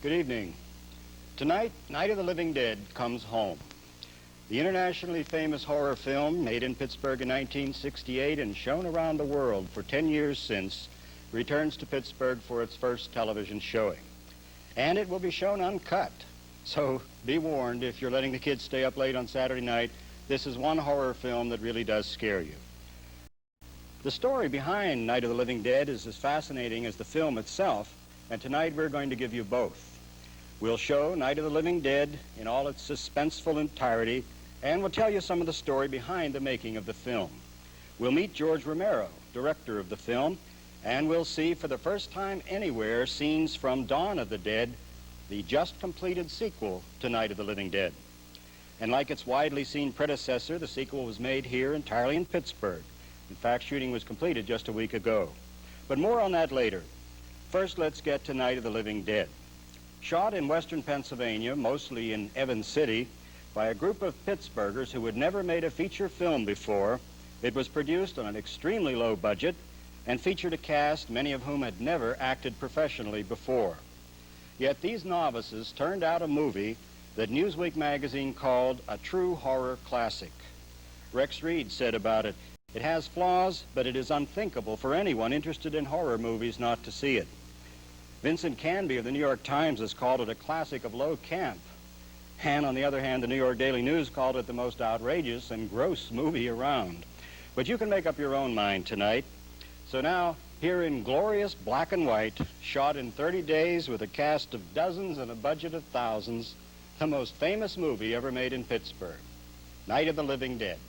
Good evening. Tonight, Night of the Living Dead comes home. The internationally famous horror film, made in Pittsburgh in 1968 and shown around the world for 10 years since, returns to Pittsburgh for its first television showing. And it will be shown uncut. So be warned, if you're letting the kids stay up late on Saturday night, this is one horror film that really does scare you. The story behind Night of the Living Dead is as fascinating as the film itself, and tonight we're going to give you both. We'll show Night of the Living Dead in all its suspenseful entirety, and we'll tell you some of the story behind the making of the film. We'll meet George Romero, director of the film, and we'll see for the first time anywhere scenes from Dawn of the Dead, the just completed sequel to Night of the Living Dead. And like its widely seen predecessor, the sequel was made here entirely in Pittsburgh. In fact, shooting was completed just a week ago. But more on that later. First, let's get to Night of the Living Dead. Shot in western Pennsylvania, mostly in Evans City, by a group of Pittsburghers who had never made a feature film before, it was produced on an extremely low budget and featured a cast, many of whom had never acted professionally before. Yet these novices turned out a movie that Newsweek magazine called a true horror classic. Rex Reed said about it, "It has flaws, but it is unthinkable for anyone interested in horror movies not to see it." Vincent Canby of the New York Times has called it a classic of low camp. And on the other hand, the New York Daily News called it the most outrageous and gross movie around. But you can make up your own mind tonight. So now, here in glorious black and white, shot in 30 days with a cast of dozens and a budget of thousands, the most famous movie ever made in Pittsburgh, Night of the Living Dead.